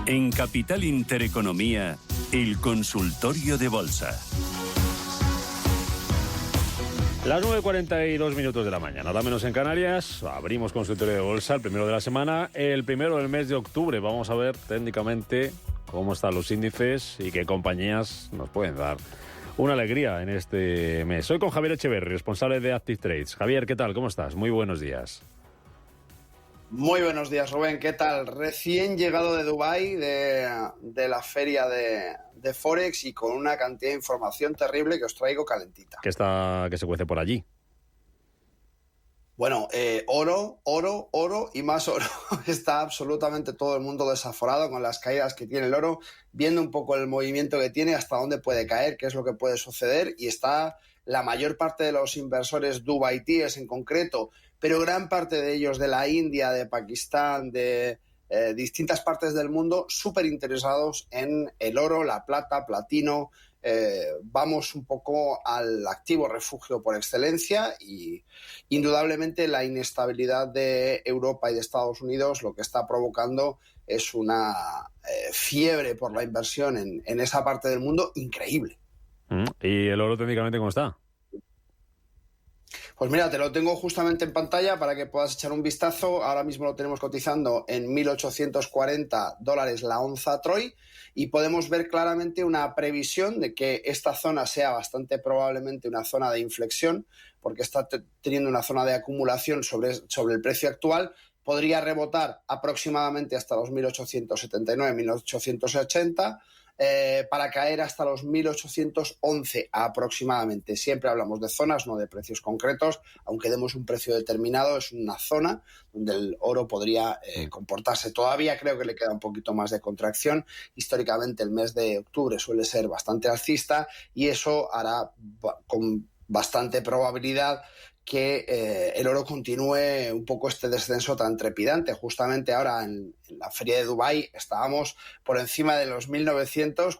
En Capital Intereconomía, el consultorio de bolsa. Las 9:42 de la mañana, ahora menos en Canarias. Abrimos consultorio de bolsa, el primero de la semana, el primero del mes de octubre. Vamos a ver técnicamente cómo están los índices y qué compañías nos pueden dar una alegría en este mes. Soy con Javier Echeverri, responsable de Active Trades. Javier, ¿qué tal? ¿Cómo estás? Muy buenos días. Muy buenos días, Rubén. ¿Qué tal? Recién llegado de Dubái, de la feria de Forex, y con una cantidad de información terrible que os traigo calentita. ¿Qué se cuece por allí? Bueno, oro y más oro. Está absolutamente todo el mundo desaforado con las caídas que tiene el oro, viendo un poco el movimiento que tiene, hasta dónde puede caer, qué es lo que puede suceder, y está la mayor parte de los inversores dubaitíes en concreto, pero gran parte de ellos de la India, de Pakistán, de distintas partes del mundo, súper interesados en el oro, la plata, platino. Vamos un poco al activo refugio por excelencia, y indudablemente la inestabilidad de Europa y de Estados Unidos lo que está provocando es una fiebre por la inversión en esa parte del mundo increíble. ¿Y el oro técnicamente cómo está? Pues mira, te lo tengo justamente en pantalla para que puedas echar un vistazo. Ahora mismo lo tenemos cotizando en $1.840 la onza Troy, y podemos ver claramente una previsión de que esta zona sea bastante probablemente una zona de inflexión, porque está teniendo una zona de acumulación sobre el precio actual. Podría rebotar aproximadamente hasta los 1.879, 1.880, para caer hasta los 1.811 aproximadamente. Siempre hablamos de zonas, no de precios concretos. Aunque demos un precio determinado, es una zona donde el oro podría comportarse. Todavía creo que le queda un poquito más de contracción. Históricamente el mes de octubre suele ser bastante alcista, y eso hará con bastante probabilidad que el oro continúe un poco este descenso tan trepidante. Justamente ahora en la feria de Dubái estábamos por encima de los 1.900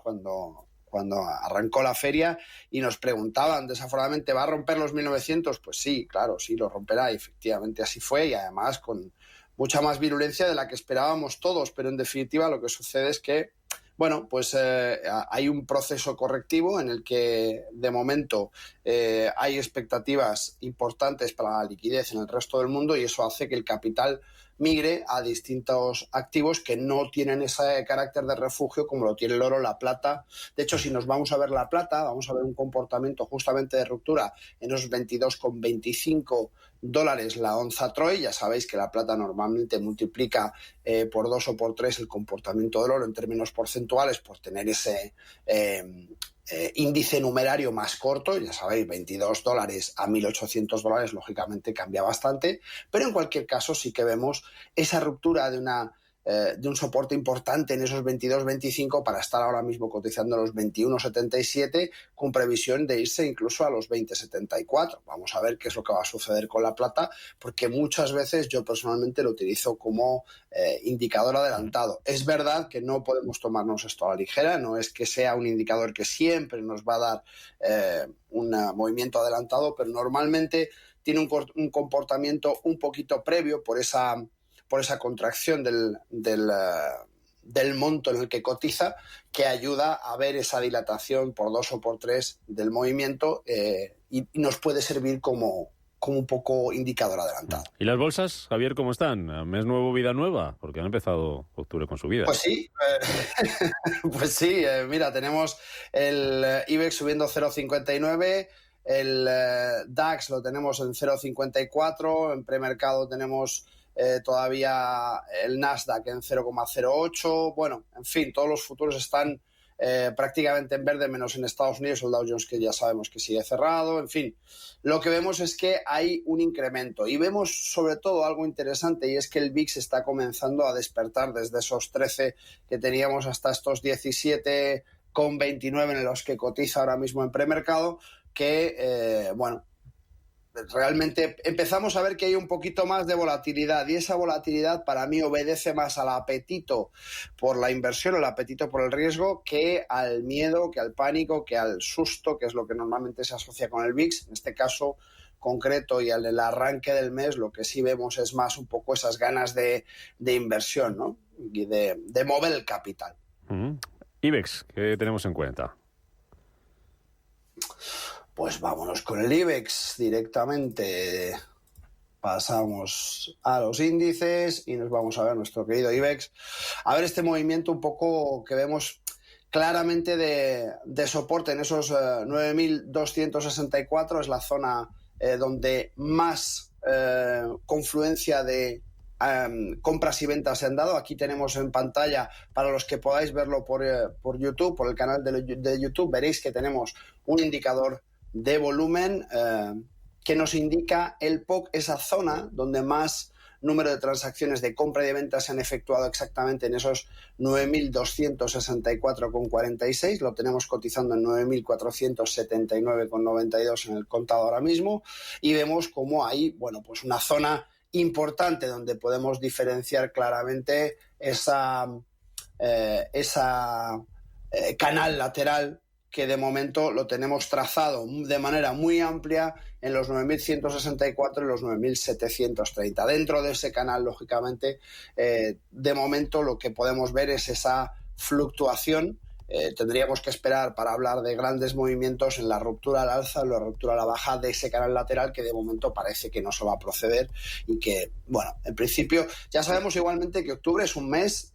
cuando arrancó la feria, y nos preguntaban desaforadamente, ¿va a romper los 1.900? Pues sí, claro, sí lo romperá, y efectivamente así fue, y además con mucha más virulencia de la que esperábamos todos. Pero en definitiva lo que sucede es que pues hay un proceso correctivo en el que de momento hay expectativas importantes para la liquidez en el resto del mundo, y eso hace que el capital migre a distintos activos que no tienen ese carácter de refugio como lo tiene el oro, la plata. De hecho, si nos vamos a ver la plata, vamos a ver un comportamiento justamente de ruptura en los $22,25 la onza Troy. Ya sabéis que la plata normalmente multiplica por 2 o por 3 el comportamiento del oro en términos porcentuales, por tener ese índice numerario más corto. Ya sabéis, $22 a $1.800 lógicamente cambia bastante, pero en cualquier caso sí que vemos esa ruptura de un soporte importante en esos 22,25 para estar ahora mismo cotizando los 21,77, con previsión de irse incluso a los 20,74. Vamos a ver qué es lo que va a suceder con la plata, porque muchas veces yo personalmente lo utilizo como indicador adelantado. Es verdad que no podemos tomarnos esto a la ligera, no es que sea un indicador que siempre nos va a dar un movimiento adelantado, pero normalmente tiene un comportamiento un poquito previo por esa contracción del monto en el que cotiza, que ayuda a ver esa dilatación por 2 o por 3 del movimiento, y nos puede servir como un poco indicador adelantado. ¿Y las bolsas, Javier, cómo están? ¿Mes nuevo, vida nueva? Porque han empezado octubre con su vida. Pues sí, mira, tenemos el IBEX subiendo 0,59, el DAX lo tenemos en 0,54, en premercado tenemos todavía el Nasdaq en 0,08. Bueno, en fin, todos los futuros están prácticamente en verde, menos en Estados Unidos, el Dow Jones, que ya sabemos que sigue cerrado. En fin, lo que vemos es que hay un incremento, y vemos sobre todo algo interesante, y es que el VIX está comenzando a despertar desde esos 13 que teníamos hasta estos 17,29 en los que cotiza ahora mismo en premercado, que realmente empezamos a ver que hay un poquito más de volatilidad, y esa volatilidad para mí obedece más al apetito por la inversión, el apetito por el riesgo, que al miedo, que al pánico, que al susto, que es lo que normalmente se asocia con el VIX. En este caso, concreto y al arranque del mes, lo que sí vemos es más un poco esas ganas de inversión, ¿no? Y de mover el capital. IBEX, ¿qué tenemos en cuenta? Pues vámonos con el IBEX directamente. Pasamos a los índices y nos vamos a ver nuestro querido IBEX. A ver este movimiento un poco que vemos claramente de soporte en esos 9.264, es la zona donde más confluencia de compras y ventas se han dado. Aquí tenemos en pantalla, para los que podáis verlo por YouTube, por el canal de YouTube, veréis que tenemos un indicador de volumen que nos indica el POC, esa zona donde más número de transacciones de compra y de venta se han efectuado exactamente en esos 9.264,46. Lo tenemos cotizando en 9.479,92 en el contado ahora mismo. Y vemos como hay, bueno, pues una zona importante donde podemos diferenciar claramente esa canal lateral que de momento lo tenemos trazado de manera muy amplia en los 9.164 y los 9.730. Dentro de ese canal, lógicamente, de momento lo que podemos ver es esa fluctuación. Tendríamos que esperar para hablar de grandes movimientos en la ruptura al alza, en la ruptura a la baja de ese canal lateral, que de momento parece que no se va a proceder y que, bueno, en principio ya sabemos igualmente que octubre es un mes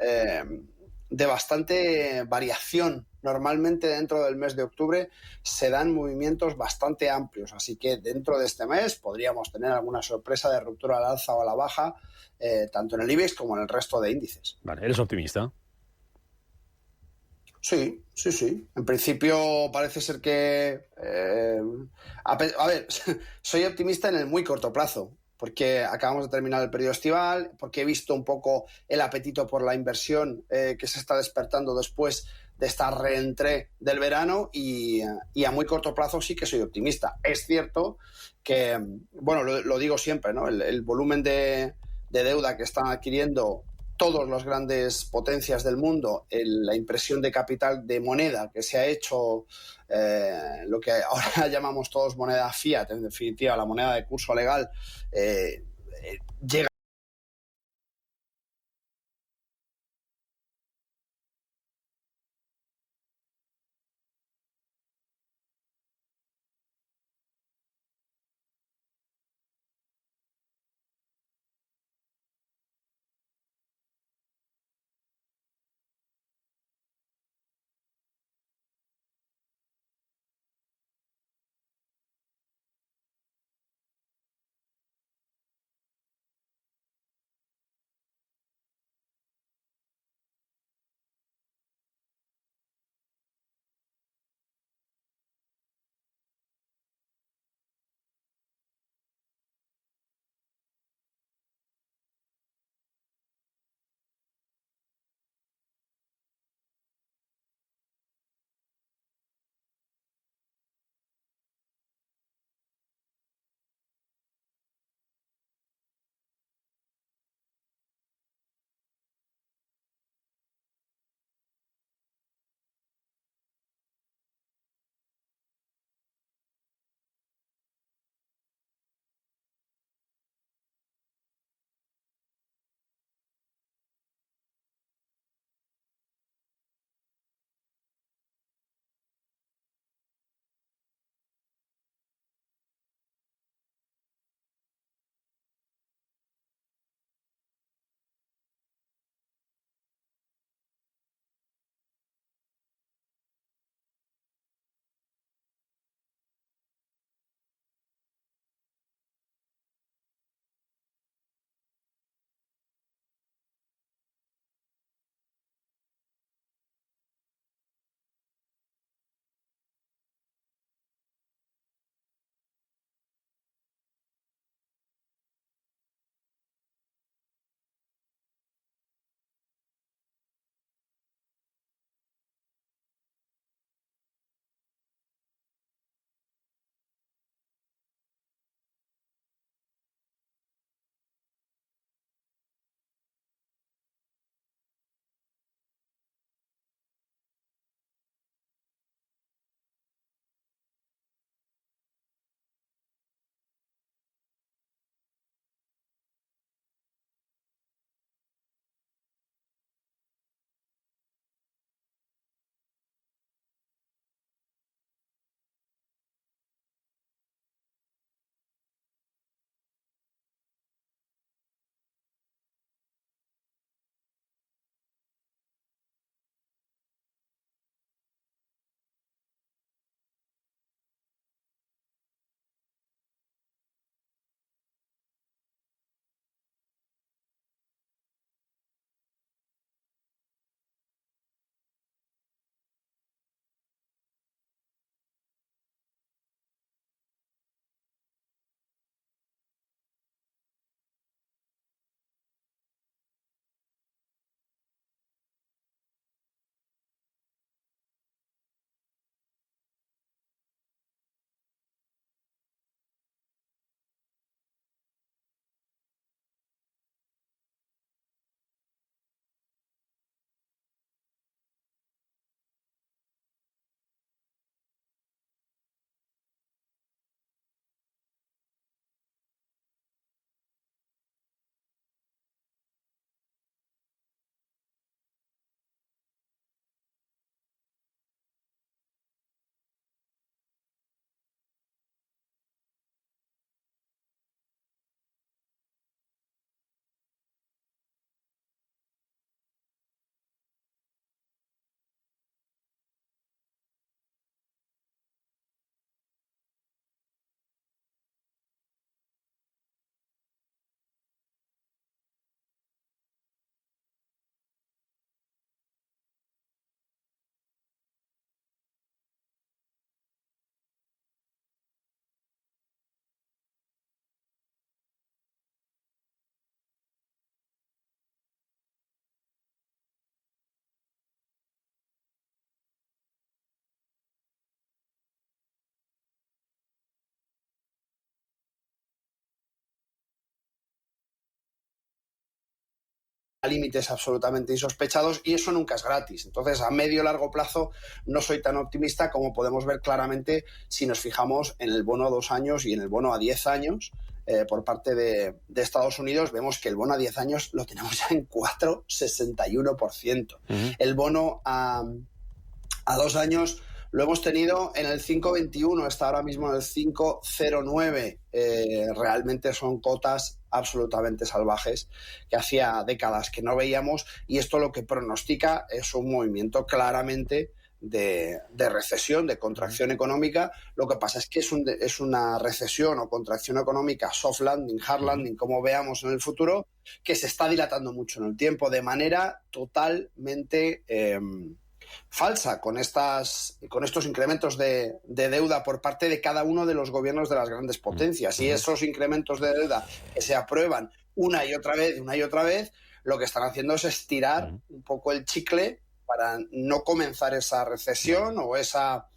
de bastante variación. Normalmente dentro del mes de octubre se dan movimientos bastante amplios, así que dentro de este mes podríamos tener alguna sorpresa de ruptura al alza o a la baja, tanto en el IBEX como en el resto de índices. Vale, ¿eres optimista? Sí. En principio parece ser que... a ver, soy optimista en el muy corto plazo, porque acabamos de terminar el periodo estival, porque he visto un poco el apetito por la inversión que se está despertando después de esta reentrée del verano y a muy corto plazo sí que soy optimista. Es cierto que, bueno, lo digo siempre, ¿no? El volumen de deuda que están adquiriendo todas las grandes potencias del mundo, la impresión de capital de moneda que se ha hecho, lo que ahora llamamos todos moneda fiat, en definitiva la moneda de curso legal, llega límites absolutamente insospechados y eso nunca es gratis. Entonces, a medio y largo plazo no soy tan optimista como podemos ver claramente si nos fijamos en el bono a 2 años y en el bono a 10 años. Por parte de Estados Unidos, vemos que el bono a 10 años lo tenemos ya en 4,61%. El bono a 2 años lo hemos tenido en el 5,21, está ahora mismo en el 5,09. Realmente son cotas absolutamente salvajes que hacía décadas que no veíamos, y esto lo que pronostica es un movimiento claramente de recesión, de contracción económica. Lo que pasa es que es una recesión o contracción económica soft landing, hard landing, como veamos en el futuro, que se está dilatando mucho en el tiempo de manera totalmente falsa, con estos incrementos de deuda por parte de cada uno de los gobiernos de las grandes potencias. Y esos incrementos de deuda que se aprueban una y otra vez, lo que están haciendo es estirar un poco el chicle para no comenzar esa recesión o esa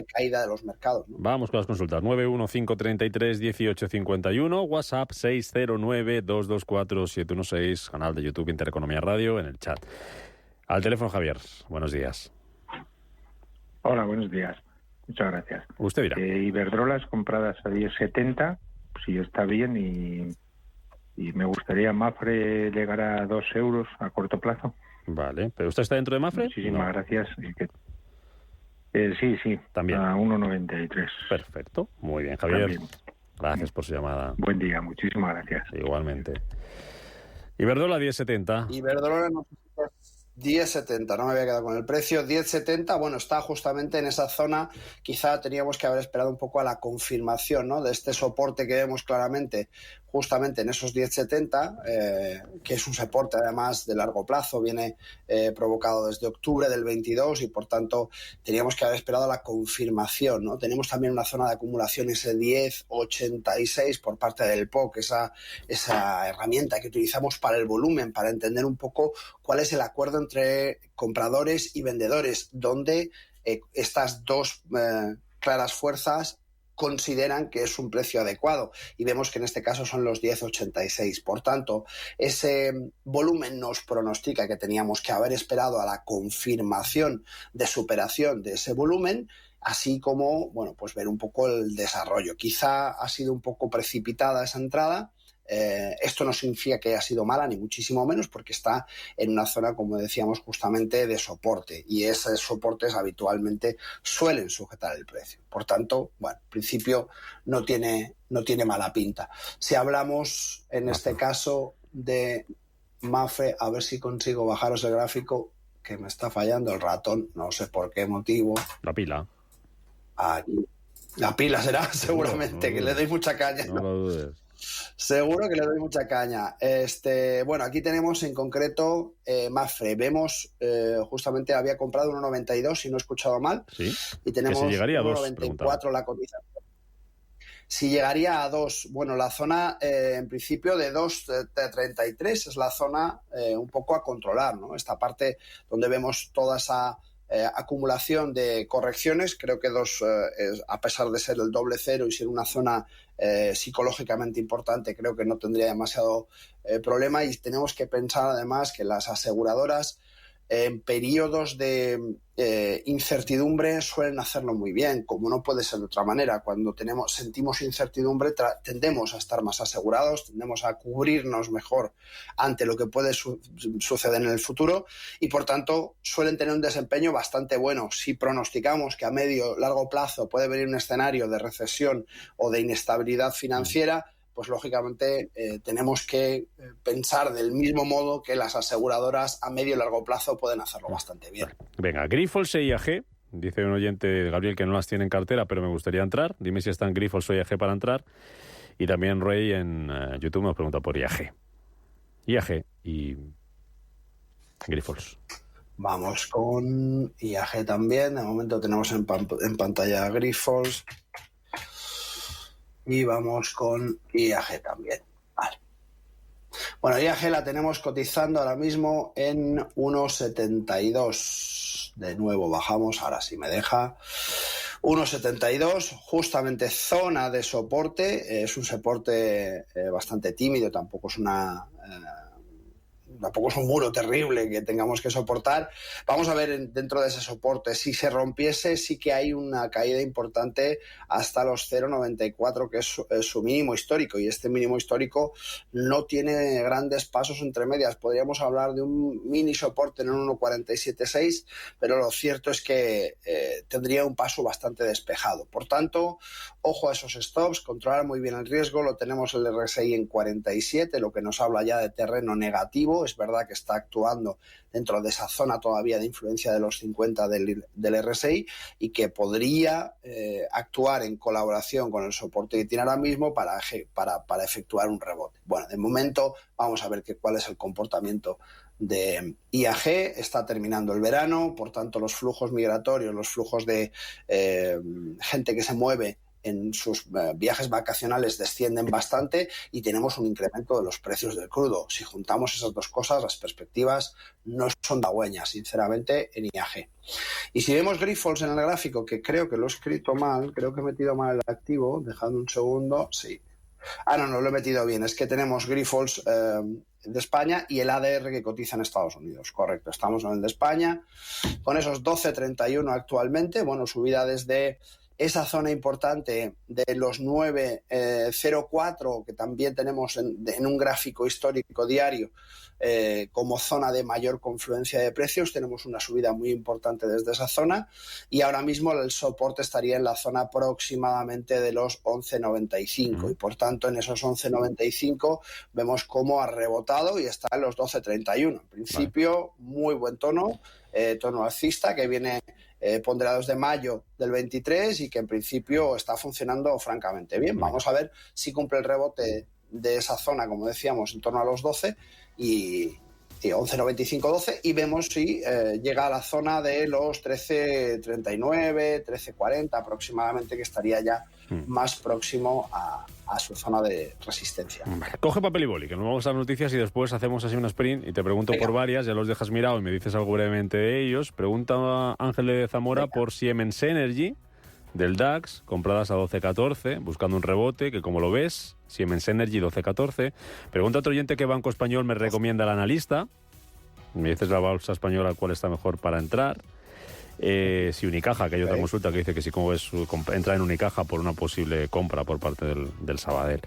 caída de los mercados, ¿no? Vamos con las consultas. 915331851, WhatsApp 609224716, canal de YouTube Intereconomía Radio, en el chat. Al teléfono, Javier. Buenos días. Hola, buenos días. Muchas gracias. Usted dirá. Iberdrolas compradas a 10,70, sí está bien, y me gustaría Mapfre llegar a 2 euros a corto plazo. Vale, ¿pero usted está dentro de Mapfre? Muchísimas gracias. Sí, también. A 1,93. Perfecto, muy bien, Javier. También. Gracias por su llamada. Buen día, muchísimas gracias. Igualmente. Iberdrola 10,70. Iberdrola no 10,70, no me había quedado con el precio. 10,70, bueno, está justamente en esa zona. Quizá teníamos que haber esperado un poco a la confirmación, ¿no?, de este soporte que vemos claramente justamente en esos 10,70, que es un soporte además de largo plazo, viene provocado desde octubre del 22 y por tanto teníamos que haber esperado a la confirmación, ¿no? Tenemos también una zona de acumulación, ese 10,86 por parte del POC, esa herramienta que utilizamos para el volumen, para entender un poco cuál es el acuerdo entre compradores y vendedores, donde estas dos claras fuerzas consideran que es un precio adecuado, y vemos que en este caso son los 10,86. Por tanto, ese volumen nos pronostica que teníamos que haber esperado a la confirmación de superación de ese volumen, así como, bueno, pues ver un poco el desarrollo. Quizá ha sido un poco precipitada esa entrada. Esto no significa que haya sido mala, ni muchísimo menos, porque está en una zona, como decíamos, justamente de soporte, y esos soportes habitualmente suelen sujetar el precio. Por tanto, bueno, en principio no tiene mala pinta. Si hablamos en este caso de Mapfre, a ver si consigo bajaros el gráfico, que me está fallando el ratón, no sé por qué motivo. La pila. Aquí. La pila será, seguramente, que le doy mucha caña. No lo dudes. Seguro que le doy mucha caña. Bueno, aquí tenemos en concreto Mapfre. Vemos, justamente había comprado 1,92, si no he escuchado mal. Sí. Y tenemos 1,94 la cotización. Si llegaría a 2, bueno, la zona en principio de 2,33 es la zona un poco a controlar, ¿no? Esta parte donde vemos toda esa acumulación de correcciones, creo que 2, a pesar de ser el doble cero y ser una zona psicológicamente importante, creo que no tendría demasiado problema. Y tenemos que pensar además que las aseguradoras en periodos de incertidumbre suelen hacerlo muy bien, como no puede ser de otra manera. Cuando sentimos incertidumbre tendemos a estar más asegurados, tendemos a cubrirnos mejor ante lo que puede suceder en el futuro, y por tanto suelen tener un desempeño bastante bueno. Si pronosticamos que a medio largo plazo puede venir un escenario de recesión o de inestabilidad financiera, pues lógicamente tenemos que pensar del mismo modo que las aseguradoras a medio y largo plazo pueden hacerlo bastante bien. Venga, Grifols e IAG, dice un oyente, Gabriel, que no las tiene en cartera, pero me gustaría entrar. Dime si están Grifols o IAG para entrar. Y también Rey en YouTube nos pregunta por IAG. IAG y Grifols. Vamos con IAG también. De momento tenemos en pantalla Grifols. Y vamos con IAG también. Vale. Bueno, IAG la tenemos cotizando ahora mismo en 1,72. De nuevo bajamos, ahora sí me deja. 1,72, justamente zona de soporte. Es un soporte bastante tímido, tampoco es una tampoco es un muro terrible que tengamos que soportar. Vamos a ver dentro de ese soporte. Si se rompiese, sí que hay una caída importante hasta los 0,94, que es su mínimo histórico, y este mínimo histórico no tiene grandes pasos entre medias. Podríamos hablar de un mini soporte en un 1,47,6, pero lo cierto es que tendría un paso bastante despejado. Por tanto, ojo a esos stops, controlar muy bien el riesgo. Lo tenemos el RSI en 47, lo que nos habla ya de terreno negativo. Es verdad que está actuando dentro de esa zona todavía de influencia de los 50 del RSI, y que podría actuar en colaboración con el soporte que tiene ahora mismo para efectuar un rebote. Bueno, de momento vamos a ver cuál es el comportamiento de IAG. Está terminando el verano, por tanto los flujos migratorios, los flujos de gente que se mueve en sus viajes vacacionales descienden bastante, y tenemos un incremento de los precios del crudo. Si juntamos esas dos cosas, las perspectivas no son halagüeñas, sinceramente, en IAG. Y si vemos Grifols en el gráfico, que creo que lo he escrito mal, creo que he metido mal el activo, dejadme un segundo, sí. No lo he metido bien, es que tenemos Grifols de España y el ADR que cotiza en Estados Unidos, correcto, estamos en el de España, con esos 12,31 actualmente, bueno, subida desde esa zona importante de los 9,04, que también tenemos en un gráfico histórico diario como zona de mayor confluencia de precios. Tenemos una subida muy importante desde esa zona, y ahora mismo el soporte estaría en la zona aproximadamente de los 11,95, y por tanto en esos 11,95 vemos cómo ha rebotado y está en los 12,31. En principio, muy buen tono alcista, que viene ponderados de mayo del 23 y que en principio está funcionando francamente bien. Vamos a ver si cumple el rebote de esa zona, como decíamos, en torno a los 12 y 11,95-12, y vemos si llega a la zona de los 13,39, 13,40 aproximadamente, que estaría ya más próximo a su zona de resistencia. Coge papel y boli, que nos vamos a las noticias y después hacemos así un sprint y te pregunto por varias, ya los dejas mirado y me dices algo brevemente de ellos. Pregunta Ángel de Zamora por Siemens Energy del DAX, compradas a 12,14, buscando un rebote, que como lo ves, Siemens Energy 12,14. Pregunta otro oyente qué banco español me recomienda el analista. Me dices la bolsa española cuál está mejor para entrar. Si Unicaja, que hay otra consulta que dice que si como ves entra en Unicaja por una posible compra por parte del Sabadell.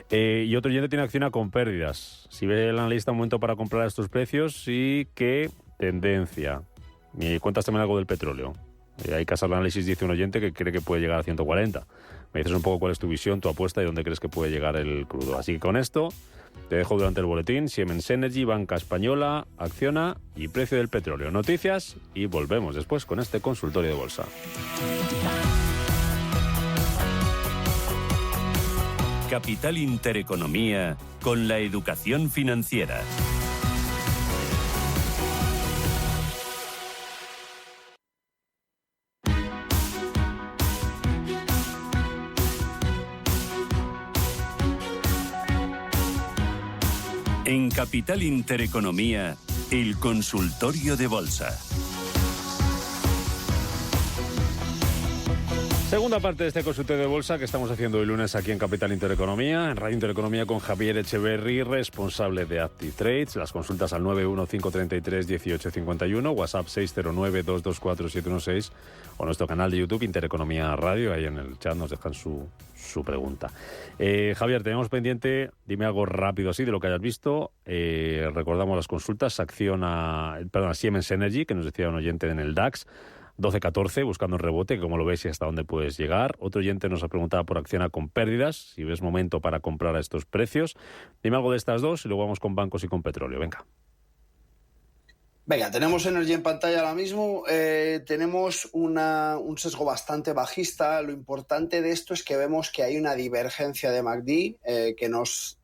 Y otro oyente tiene Acciona con pérdidas. Si ve el analista un momento para comprar a estos precios y qué tendencia. Y cuentas también algo del petróleo. Hay Casa de Análisis, dice un oyente que cree que puede llegar a 140. Me dices un poco cuál es tu visión, tu apuesta y dónde crees que puede llegar el crudo. Así que con esto te dejo durante el boletín Siemens Energy, Banca Española, Acciona y precio del petróleo. Noticias y volvemos después con este consultorio de bolsa. Capital Intereconomía con la educación financiera. En Capital Intereconomía, el consultorio de bolsa. Segunda parte de este consultorio de bolsa que estamos haciendo hoy lunes aquí en Capital Intereconomía, en Radio Intereconomía con Javier Echeverry, responsable de Active Trades. Las consultas al 915331851, WhatsApp 609224716 o nuestro canal de YouTube Intereconomía Radio. Ahí en el chat nos dejan su pregunta. Javier, tenemos pendiente, dime algo rápido así de lo que hayas visto. Recordamos las consultas, Siemens Energy, que nos decía un oyente en el DAX, 12,14, buscando un rebote, que como lo ves y hasta dónde puedes llegar. Otro oyente nos ha preguntado por Acciona con pérdidas, si ves momento para comprar a estos precios. Dime algo de estas dos y luego vamos con bancos y con petróleo. Venga, tenemos Energy en pantalla ahora mismo. Tenemos un sesgo bastante bajista. Lo importante de esto es que vemos que hay una divergencia de MACD que nos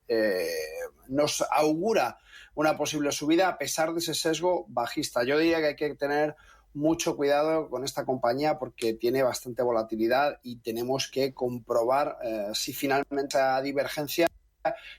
augura una posible subida a pesar de ese sesgo bajista. Yo diría que hay que tener mucho cuidado con esta compañía porque tiene bastante volatilidad y tenemos que comprobar si finalmente esa divergencia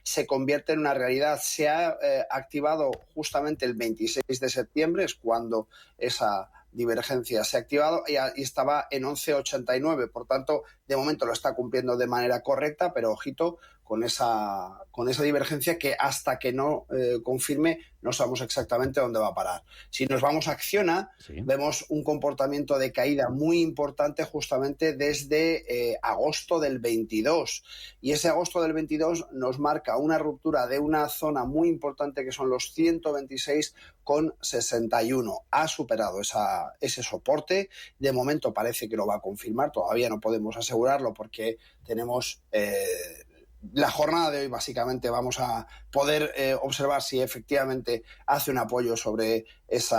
se convierte en una realidad. Se ha activado justamente el 26 de septiembre, es cuando esa divergencia se ha activado y estaba en 11,89, por tanto, de momento lo está cumpliendo de manera correcta, pero ojito con esa divergencia que hasta que no confirme no sabemos exactamente dónde va a parar. Si nos vamos a Acciona, vemos un comportamiento de caída muy importante justamente desde agosto del 22. Y ese agosto del 22 nos marca una ruptura de una zona muy importante que son los 126,61. Ha superado ese soporte. De momento parece que lo va a confirmar. Todavía no podemos asegurarlo porque tenemos... la jornada de hoy básicamente vamos a poder observar si efectivamente hace un apoyo sobre ese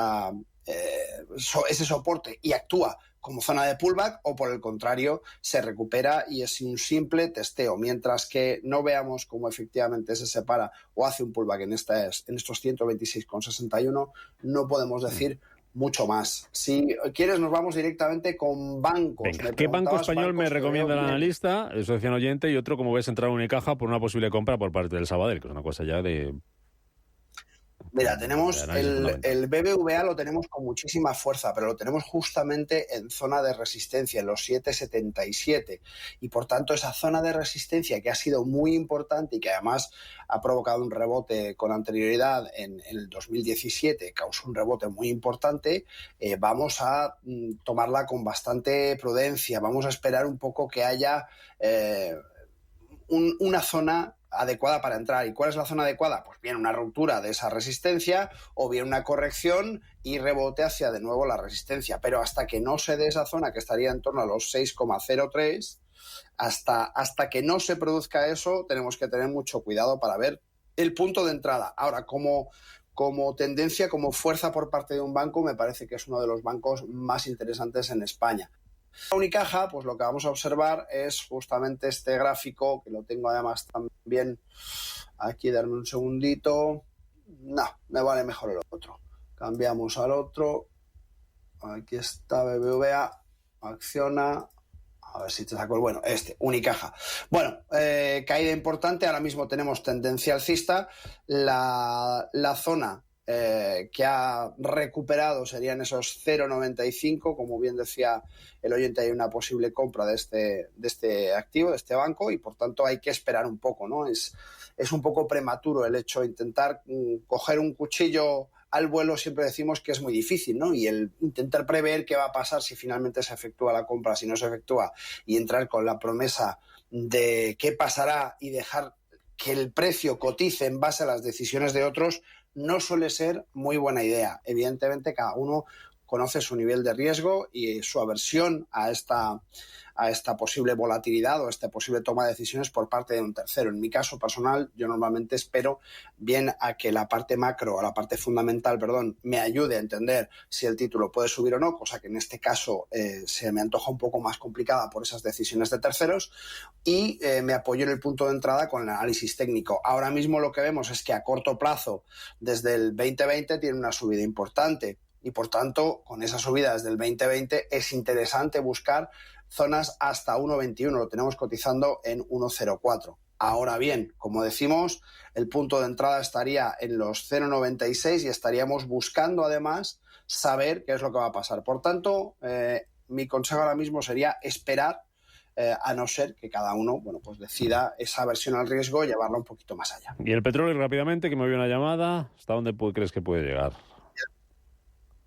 soporte y actúa como zona de pullback o por el contrario se recupera y es un simple testeo, mientras que no veamos cómo efectivamente se separa o hace un pullback en estos 126,61, no podemos decir mucho más. Si quieres nos vamos directamente con bancos. Venga, ¿qué banco español me recomienda el analista? Eso decía un oyente, y otro, como ves, entrar a Unicaja por una posible compra por parte del Sabadell, que es una cosa ya de... Mira, tenemos el BBVA, lo tenemos con muchísima fuerza, pero lo tenemos justamente en zona de resistencia, en los 7,77. Y por tanto, esa zona de resistencia que ha sido muy importante y que además ha provocado un rebote con anterioridad en el 2017, causó un rebote muy importante, vamos a tomarla con bastante prudencia. Vamos a esperar un poco que haya una zona adecuada para entrar. ¿Y cuál es la zona adecuada? Pues bien, una ruptura de esa resistencia o bien una corrección y rebote hacia de nuevo la resistencia. Pero hasta que no se dé esa zona, que estaría en torno a los 6,03, hasta que no se produzca eso, tenemos que tener mucho cuidado para ver el punto de entrada. Ahora, como tendencia, como fuerza por parte de un banco, me parece que es uno de los bancos más interesantes en España. Unicaja, pues lo que vamos a observar es justamente este gráfico, que lo tengo además también aquí, darme un segundito. No, me vale mejor el otro. Cambiamos al otro. Aquí está BBVA, Acciona. A ver si te saco el bueno. Unicaja. Bueno, caída importante. Ahora mismo tenemos tendencia alcista. La zona que ha recuperado serían esos 0,95, como bien decía el oyente, hay una posible compra de este activo, de este banco, y por tanto hay que esperar un poco, ¿no? Es un poco prematuro el hecho de intentar coger un cuchillo al vuelo, siempre decimos que es muy difícil, ¿no? Y el intentar prever qué va a pasar si finalmente se efectúa la compra, si no se efectúa, y entrar con la promesa de qué pasará y dejar que el precio cotice en base a las decisiones de otros, no suele ser muy buena idea. Evidentemente, cada uno conoce su nivel de riesgo y su aversión a esta posible volatilidad o a esta posible toma de decisiones por parte de un tercero. En mi caso personal, yo normalmente espero bien a que la parte macro, o la parte fundamental, me ayude a entender si el título puede subir o no, cosa que en este caso se me antoja un poco más complicada por esas decisiones de terceros, y me apoyo en el punto de entrada con el análisis técnico. Ahora mismo lo que vemos es que a corto plazo, desde el 2020, tiene una subida importante y por tanto, con esa subida desde el 2020 es interesante buscar zonas hasta 1,21, lo tenemos cotizando en 1,04. Ahora bien, como decimos, el punto de entrada estaría en los 0,96 y estaríamos buscando además saber qué es lo que va a pasar. Por tanto, mi consejo ahora mismo sería esperar, a no ser que cada uno pues decida esa aversión al riesgo y llevarla un poquito más allá. Y el petróleo, rápidamente, que me vio una llamada, ¿hasta dónde crees que puede llegar?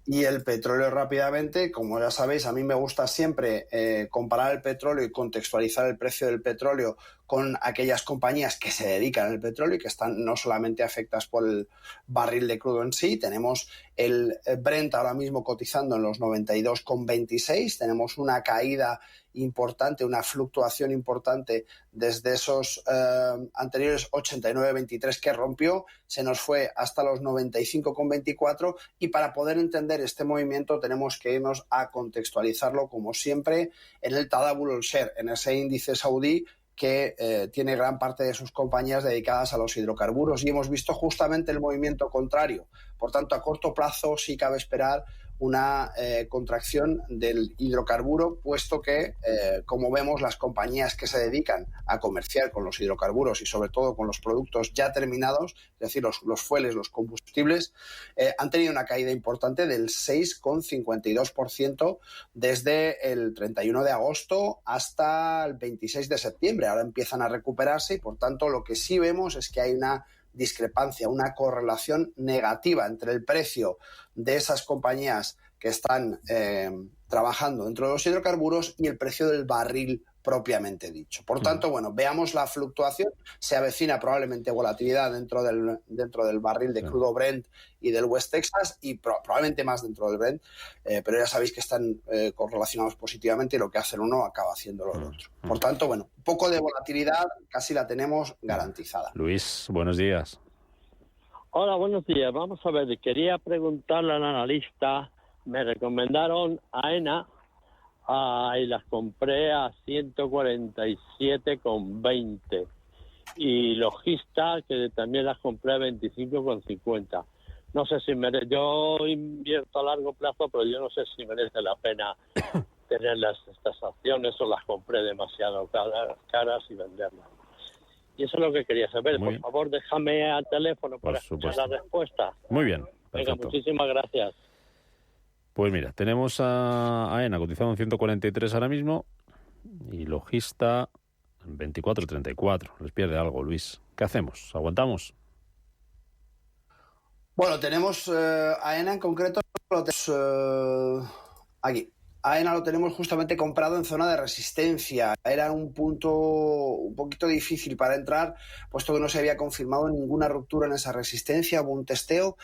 Y el petróleo rápidamente, como ya sabéis, a mí me gusta siempre comparar el petróleo y contextualizar el precio del petróleo con aquellas compañías que se dedican al petróleo y que están no solamente afectadas por el barril de crudo en sí. Tenemos el Brent ahora mismo cotizando en los 92,26, tenemos una caída importante, una fluctuación importante desde esos anteriores 89,23 que rompió, se nos fue hasta los 95,24, y para poder entender este movimiento tenemos que irnos a contextualizarlo, como siempre, en el Tadawul All-Share, en ese índice saudí que tiene gran parte de sus compañías dedicadas a los hidrocarburos, y hemos visto justamente el movimiento contrario. Por tanto, a corto plazo sí cabe esperar una contracción del hidrocarburo, puesto que, como vemos, las compañías que se dedican a comerciar con los hidrocarburos y sobre todo con los productos ya terminados, es decir, los fueles, los combustibles, han tenido una caída importante del 6,52% desde el 31 de agosto hasta el 26 de septiembre. Ahora empiezan a recuperarse y, por tanto, lo que sí vemos es que hay una discrepancia, una correlación negativa entre el precio de esas compañías que están trabajando dentro de los hidrocarburos y el precio del barril propiamente dicho. Por tanto, bueno, veamos la fluctuación. Se avecina probablemente volatilidad dentro del barril de crudo Brent y del West Texas y probablemente más dentro del Brent, pero ya sabéis que están correlacionados positivamente y lo que hace el uno acaba haciéndolo el otro. Por tanto, bueno, un poco de volatilidad casi la tenemos garantizada. Luis, buenos días. Hola, buenos días. Vamos a ver, quería preguntarle al analista, me recomendaron AENA y las compré a 147,20 y Logista, que también las compré a 25,50. No sé si yo invierto a largo plazo, pero yo no sé si merece la pena tener estas acciones o las compré demasiado caras y venderlas. Y eso es lo que quería saber. Por favor, déjame al teléfono para escuchar la respuesta. Muy bien. Venga, muchísimas gracias. Pues mira, tenemos a AENA cotizado en 143 ahora mismo y Logista en 24,34. Les pierde algo, Luis. ¿Qué hacemos? ¿Aguantamos? Bueno, tenemos AENA en concreto, lo tenemos aquí. AENA lo tenemos justamente comprado en zona de resistencia. Era un punto un poquito difícil para entrar, puesto que no se había confirmado ninguna ruptura en esa resistencia. Hubo un testeo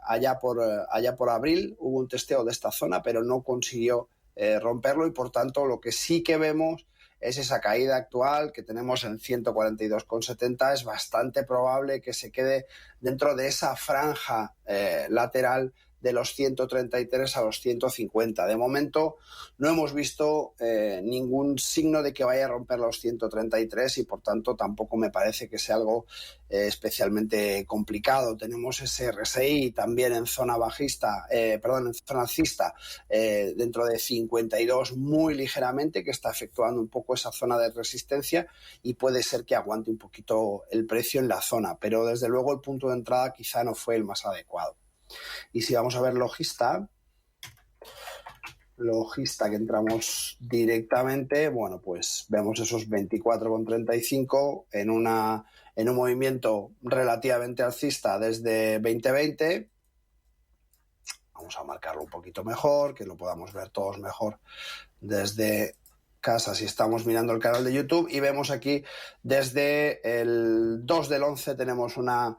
allá por abril, hubo un testeo de esta zona, pero no consiguió romperlo y, por tanto, lo que sí que vemos es esa caída actual que tenemos en 142,70. Es bastante probable que se quede dentro de esa franja lateral de los 133 a los 150. De momento no hemos visto ningún signo de que vaya a romper los 133 y, por tanto, tampoco me parece que sea algo especialmente complicado. Tenemos ese RSI también en zona bajista, en zona alcista, dentro de 52 muy ligeramente, que está efectuando un poco esa zona de resistencia y puede ser que aguante un poquito el precio en la zona, pero desde luego el punto de entrada quizá no fue el más adecuado. Y si vamos a ver Logista, que entramos directamente, bueno, pues vemos esos 24,35 en un movimiento relativamente alcista desde 2020. Vamos a marcarlo un poquito mejor, que lo podamos ver todos mejor desde casa si estamos mirando el canal de YouTube, y vemos aquí desde el 2 del 11 tenemos una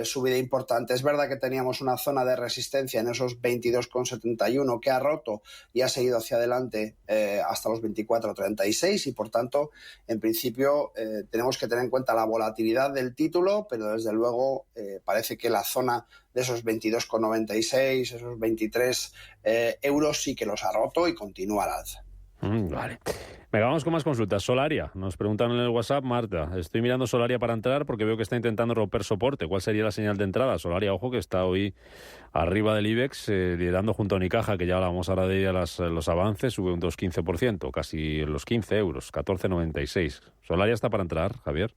subida importante. Es verdad que teníamos una zona de resistencia en esos 22,71 que ha roto y ha seguido hacia adelante hasta los 24,36 y, por tanto, en principio tenemos que tener en cuenta la volatilidad del título, pero desde luego parece que la zona de esos 22,96, esos 23 euros sí que los ha roto y continúa al alza. Vale. Venga, vamos con más consultas. Solaria. Nos preguntan en el WhatsApp, Marta. Estoy mirando Solaria para entrar porque veo que está intentando romper soporte. ¿Cuál sería la señal de entrada? Solaria, ojo, que está hoy arriba del IBEX, liderando junto a Unicaja, que ya hablamos ahora de ella, los avances, sube un 2,15%, casi los 15 euros, 14,96. Solaria está para entrar, Javier.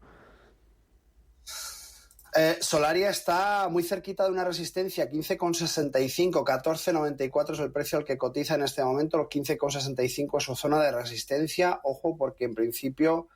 Solaria está muy cerquita de una resistencia, 15,65, 14,94 es el precio al que cotiza en este momento. Los 15,65 es su zona de resistencia. Ojo, porque en principio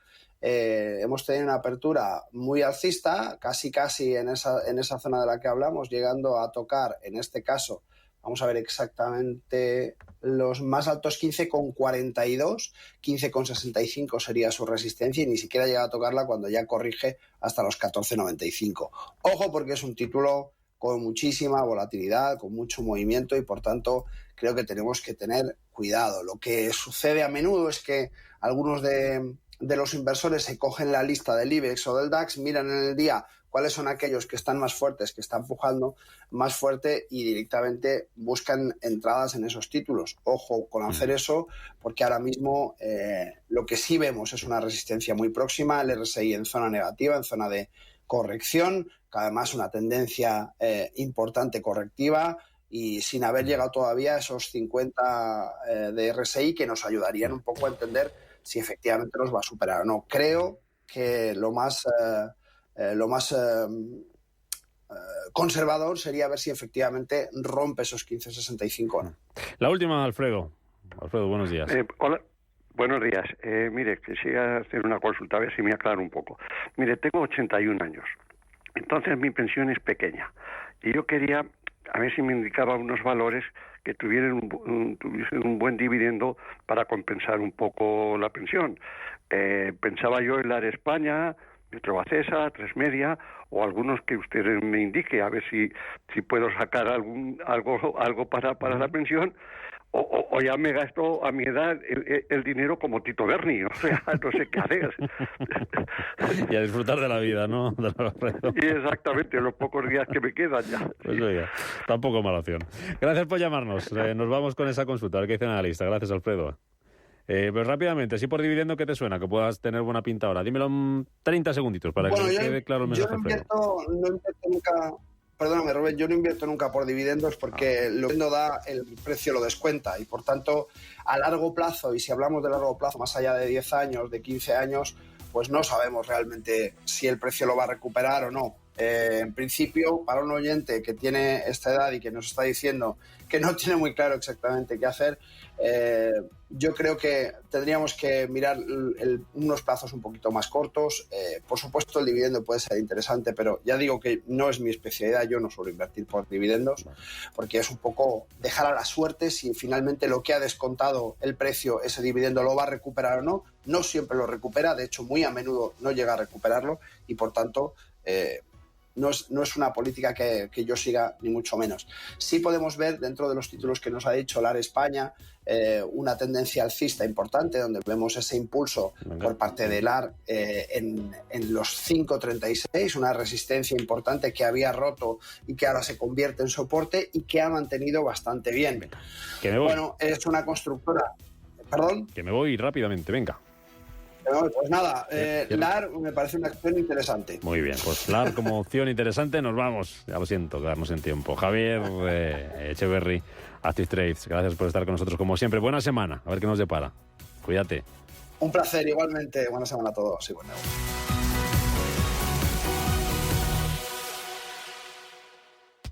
hemos tenido una apertura muy alcista, casi en esa zona de la que hablamos, llegando a tocar, en este caso, vamos a ver exactamente los más altos, 15,42, 15,65 sería su resistencia y ni siquiera llega a tocarla cuando ya corrige hasta los 14,95. Ojo, porque es un título con muchísima volatilidad, con mucho movimiento y, por tanto, creo que tenemos que tener cuidado. Lo que sucede a menudo es que algunos de los inversores se cogen la lista del IBEX o del DAX, miran en el día cuáles son aquellos que están más fuertes, que están empujando más fuerte y directamente buscan entradas en esos títulos. Ojo con hacer eso, porque ahora mismo lo que sí vemos es una resistencia muy próxima, el RSI en zona negativa, en zona de corrección, que además una tendencia importante correctiva y sin haber llegado todavía a esos 50 de RSI que nos ayudarían un poco a entender si efectivamente nos va a superar o no. Creo que lo más conservador sería ver si efectivamente rompe esos 15,65 o no. La última, Alfredo. Alfredo, buenos días. Hola, buenos días. Mire, quisiera hacer una consulta, a ver si me aclaro un poco. Mire, tengo 81 años Entonces mi pensión es pequeña. Y yo quería, a ver si me indicaba unos valores que tuviesen un buen dividendo para compensar un poco la pensión. Pensaba yo en la de España, Metrobacesa, Tres Media, o algunos que usted me indique, a ver si puedo sacar algo para la pensión, o ya me gasto a mi edad el dinero como Tito Berni, o sea, no sé qué hacer. Y a disfrutar de la vida, ¿no? Y exactamente, los pocos días que me quedan ya. Pues oiga, tampoco mala opción. Gracias por llamarnos. Nos vamos con esa consulta, a ver qué dice el analista. Gracias, Alfredo. Pues rápidamente, si por dividendo, ¿qué te suena? Que puedas tener buena pinta ahora. Dímelo en 30 segunditos para que quede claro el mensaje. Yo no invierto nunca, perdóname, Robert, yo no invierto nunca por dividendos porque lo que da el precio lo descuenta y por tanto a largo plazo, y si hablamos de largo plazo, más allá de 10 años, de 15 años, pues no sabemos realmente si el precio lo va a recuperar o no. En principio, para un oyente que tiene esta edad y que nos está diciendo que no tiene muy claro exactamente qué hacer, yo creo que tendríamos que mirar unos plazos un poquito más cortos. Por supuesto, el dividendo puede ser interesante, pero ya digo que no es mi especialidad. Yo no suelo invertir por dividendos porque es un poco dejar a la suerte si finalmente lo que ha descontado el precio, ese dividendo, lo va a recuperar o no. No siempre lo recupera, de hecho, muy a menudo no llega a recuperarlo y, por tanto, no es una política que yo siga, ni mucho menos. Sí podemos ver, dentro de los títulos que nos ha dicho LAR España, una tendencia alcista importante, donde vemos ese impulso por parte de LAR en los 5,36, una resistencia importante que había roto y que ahora se convierte en soporte y que ha mantenido bastante bien. Que me voy. Bueno, es una constructora... ¿Perdón? Que me voy rápidamente, venga. Pues nada, LAR me parece una acción interesante. Muy bien, pues LAR como opción interesante, nos vamos. Ya lo siento, quedarnos en tiempo. Javier Echeverry, Active Trades, gracias por estar con nosotros como siempre. Buena semana, a ver qué nos depara. Cuídate. Un placer, igualmente. Buena semana a todos y buen negocio.